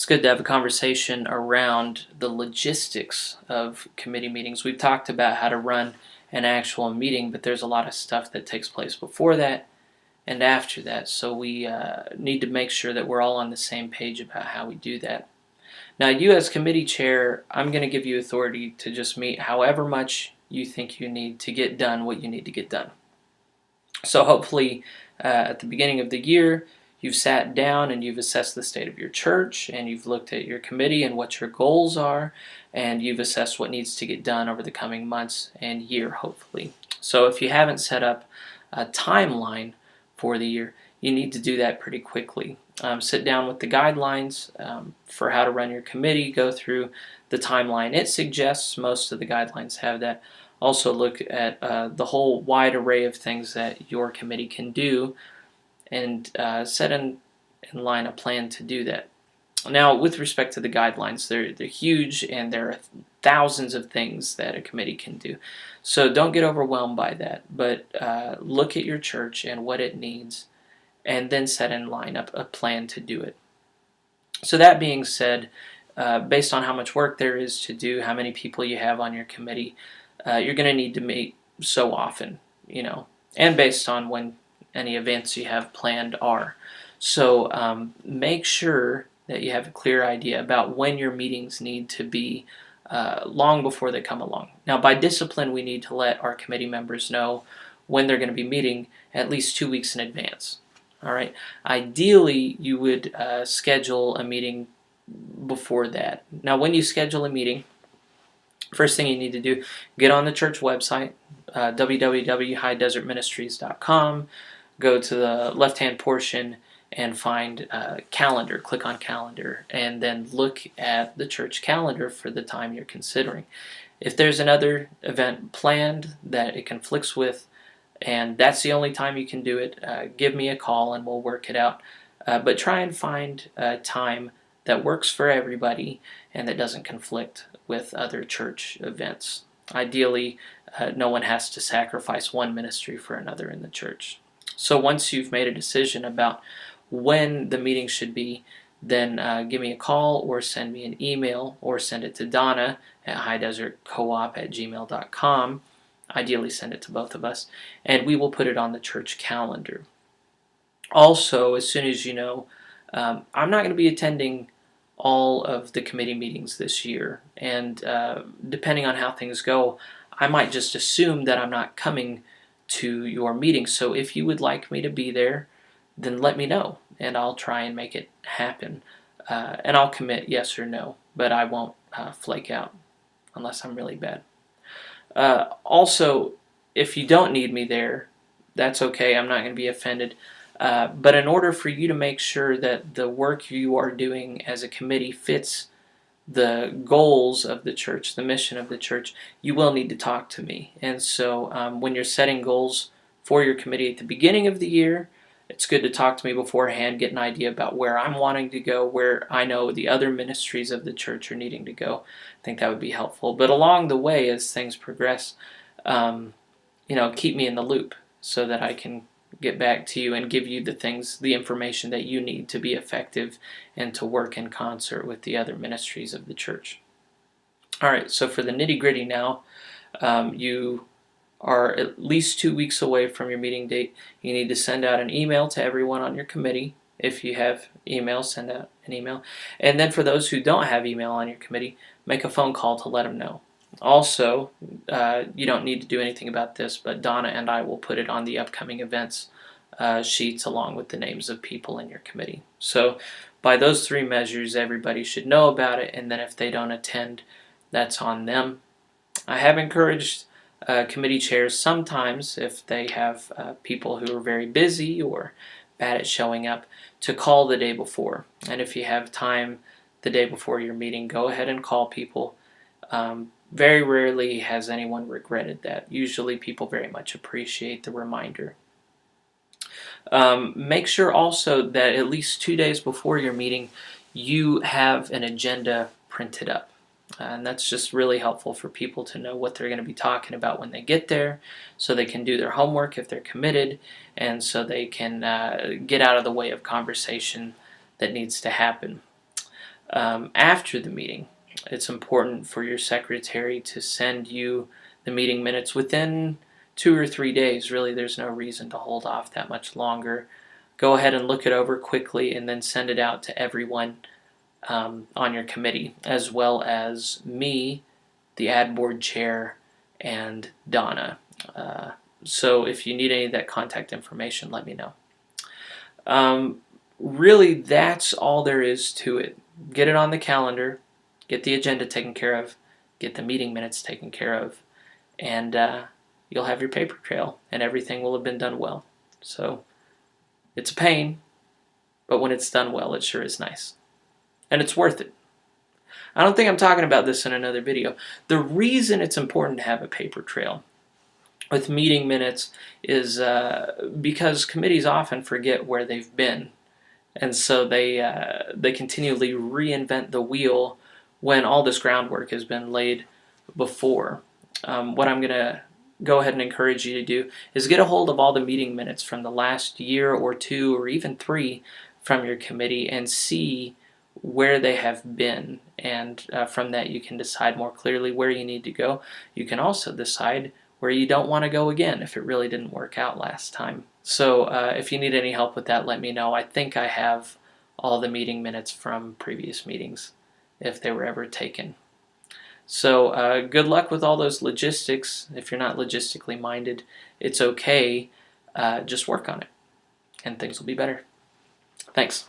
it's good to have a conversation around the logistics of committee meetings. We've talked about how to run an actual meeting, but there's a lot of stuff that takes place before that and after that. So we need to make sure that we're all on the same page about how we do that. Now, you as committee chair, I'm going to give you authority to just meet however much you think you need to get done what you need to get done. So hopefully at the beginning of the year, you've sat down and you've assessed the state of your church, and you've looked at your committee and what your goals are, and you've assessed what needs to get done over the coming months and year, hopefully. So if you haven't set up a timeline for the year, you need to do that pretty quickly. Sit down with the guidelines for how to run your committee, go through the timeline it suggests. Most of the guidelines have that. Also look at the whole wide array of things that your committee can do, and set in line a plan to do that. Now, with respect to the guidelines, they're huge, and there are thousands of things that a committee can do. So don't get overwhelmed by that, but look at your church and what it needs, and then set in line up a plan to do it. So that being said, based on how much work there is to do, how many people you have on your committee, you're going to need to meet so often, and based on when any events you have planned are. So make sure that you have a clear idea about when your meetings need to be long before they come along. Now, by discipline, we need to let our committee members know when they're going to be meeting at least 2 weeks in advance. All right. Ideally, you would schedule a meeting before that. Now, when you schedule a meeting, first thing you need to do, get on the church website, www.highdesertministries.com. Go to the left-hand portion and find calendar. Click on calendar, and then look at the church calendar for the time you're considering. If there's another event planned that it conflicts with, and that's the only time you can do it, give me a call and we'll work it out. But try and find a time that works for everybody and that doesn't conflict with other church events. Ideally, no one has to sacrifice one ministry for another in the church. So once you've made a decision about when the meeting should be, then give me a call or send me an email, or send it to Donna at highdesertcoop@gmail.com. Ideally, send it to both of us, and we will put it on the church calendar. Also, as soon as you know, I'm not going to be attending all of the committee meetings this year, and depending on how things go, I might just assume that I'm not coming to your meeting. So if you would like me to be there, then let me know, and I'll try and make it happen. And I'll commit yes or no, but I won't flake out unless I'm really bad. Also, if you don't need me there, that's okay. I'm not going to be offended. But in order for you to make sure that the work you are doing as a committee fits the goals of the church, the mission of the church, you will need to talk to me. And so when you're setting goals for your committee at the beginning of the year, it's good to talk to me beforehand, get an idea about where I'm wanting to go, where I know the other ministries of the church are needing to go. I think that would be helpful. But along the way, as things progress, keep me in the loop so that I can get back to you and give you the information that you need to be effective and to work in concert with the other ministries of the church. All right, so for the nitty-gritty now, you are at least 2 weeks away from your meeting date. You need to send out an email to everyone on your committee. If you have email, send out an email. And then for those who don't have email on your committee, make a phone call to let them know. Also, you don't need to do anything about this, but Donna and I will put it on the upcoming events sheets along with the names of people in your committee. So by those 3 measures, everybody should know about it, and then if they don't attend, that's on them. I have encouraged committee chairs sometimes, if they have people who are very busy or bad at showing up, to call the day before. And if you have time the day before your meeting, go ahead and call people. Very rarely has anyone regretted that. Usually people very much appreciate the reminder. Make sure also that at least 2 days before your meeting, you have an agenda printed up. And that's just really helpful for people to know what they're going to be talking about when they get there, so they can do their homework if they're committed, and so they can get out of the way of conversation that needs to happen. after the meeting. It's important for your secretary to send you the meeting minutes within 2 or 3 days. Really, there's no reason to hold off that much longer. Go ahead and look it over quickly and then send it out to everyone on your committee, as well as me, the ad board chair, and Donna. So if you need any of that contact information, let me know. Really, that's all there is to it. Get it on the calendar, get the agenda taken care of, get the meeting minutes taken care of, and you'll have your paper trail, and everything will have been done well. So it's a pain, but when it's done well, it sure is nice. And it's worth it. I don't think I'm talking about this in another video. The reason it's important to have a paper trail with meeting minutes is because committees often forget where they've been. And so they continually reinvent the wheel when all this groundwork has been laid before. What I'm going to go ahead and encourage you to do is get a hold of all the meeting minutes from the last year or 2 or even 3 from your committee and see where they have been, and from that you can decide more clearly where you need to go. You can also decide where you don't want to go again if it really didn't work out last time. So if you need any help with that, let me know. I think I have all the meeting minutes from previous meetings if they were ever taken. So good luck with all those logistics. If you're not logistically minded, it's okay. Just work on it and things will be better. Thanks.